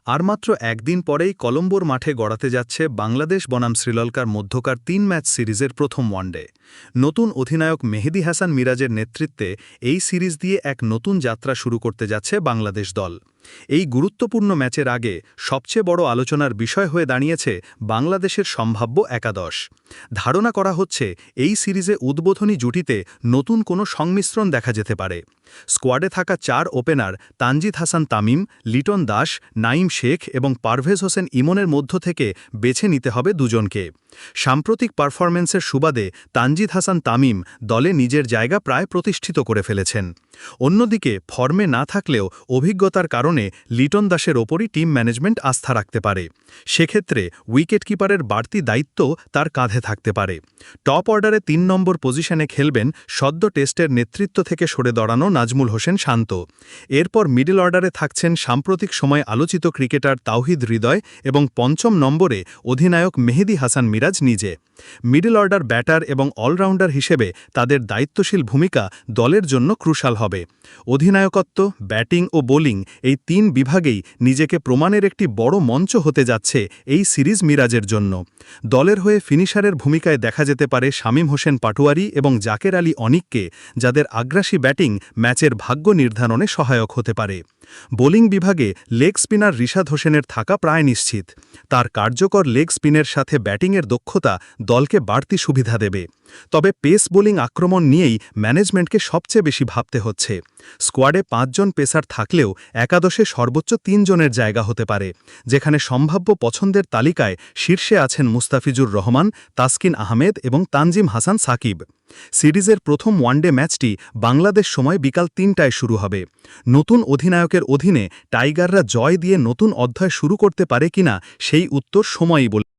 আর মাত্র একদিন পরেই কলম্বোর মাঠে গড়াতে যাচ্ছে বাংলাদেশ বনাম শ্রীলঙ্কার মধ্যকার ৩ ম্যাচ সিরিজের প্রথম ওয়ানডে। নতুন অধিনায়ক মেহেদী হাসান মিরাজের নেতৃত্বে এই সিরিজ দিয়ে এক নতুন যাত্রা শুরু করতে যাচ্ছে বাংলাদেশ দল। এই গুরুত্বপূর্ণ ম্যাচের আগে সবচেয়ে বড় আলোচনার বিষয় হয়ে দাঁড়িয়েছে বাংলাদেশের সম্ভাব্য একাদশ। ধারণা করা হচ্ছে এই সিরিজে উদ্বোধনী জুটিতে নতুন কোনো সংমিশ্রণ দেখা যেতে পারে। স্কোয়াডে থাকা ৪ ওপেনার তানজিদ হাসান তামিম, লিটন দাস, নাঈম শেখ এবং পারভেজ হোসেন ইমনের মধ্য থেকে বেছে নিতে হবে দুজনকে। সাম্প্রতিক পারফরম্যান্সের সুবাদে তানজিদ হাসান তামিম দলে নিজের জায়গা প্রায় প্রতিষ্ঠিত করে ফেলেছেন। অন্যদিকে ফর্মে না থাকলেও অভিজ্ঞতার কারণে লিটন দাসের ওপরই টিম ম্যানেজমেন্ট আস্থা রাখতে পারে। সেক্ষেত্রে উইকেটকিপারের বাড়তি দায়িত্ব তার কাঁধে থাকতে পারে। টপ অর্ডারে ৩ নম্বর পজিশনে খেলবেন সদ্য টেস্টের নেতৃত্ব থেকে সরে দাঁড়ানো নাজমুল হোসেন শান্ত। এরপর মিডল অর্ডারে থাকছেন সাম্প্রতিক সময়ে আলোচিত ক্রিকেটার তাওহিদ হৃদয় এবং ৫ম নম্বরে অধিনায়ক মেহেদী হাসান মিরাজ নিজে। মিডল অর্ডার ব্যাটার এবং অলরাউন্ডার হিসেবে তাদের দায়িত্বশীল ভূমিকা দলের জন্য ক্রুশাল হবে। অধিনায়কত্ব, ব্যাটিং ও বোলিং এই ৩ বিভাগেই নিজেকে প্রমাণের একটি বড় মঞ্চ হতে যাচ্ছে এই সিরিজ মিরাজের জন্য। দলের হয়ে ফিনিশারের ভূমিকায় দেখা যেতে পারে শামীম হোসেন পাটোয়ারি এবং জাকের আলী অনিককে, যাদের আগ্রাসী ব্যাটিং ম্যাচের ভাগ্য নির্ধারণে সহায়ক হতে পারে। বোলিং বিভাগে লেগ স্পিনার রিশাদ হোসেনের থাকা প্রায় নিশ্চিত। তার কার্যকর লেগ স্পিনের সাথে ব্যাটিংয়ের দক্ষতা দলকে বাড়তি সুবিধা দেবে। তবে পেস বোলিং আক্রমণ নিয়েই ম্যানেজমেন্টকে সবচেয়ে বেশি ভাবতে হচ্ছে। স্কোয়াডে ৫ জন পেসার থাকলেও একাদশে সর্বোচ্চ ৩ জনের জায়গা হতে পারে, যেখানে সম্ভাব্য পছন্দের তালিকায় শীর্ষে আছেন মুস্তাফিজুর রহমান, তাসকিন আহমেদ এবং তানজিম হাসান সাকিব। সিরিজের প্রথম ওয়ানডে ম্যাচটি বাংলাদেশ সময় বিকাল ৩টায় শুরু হবে। নতুন অধিনায়কের অধীনে টাইগাররা জয় দিয়ে নতুন অধ্যায় শুরু করতে পারে কিনা সেই উত্তর সময়ই বলবে।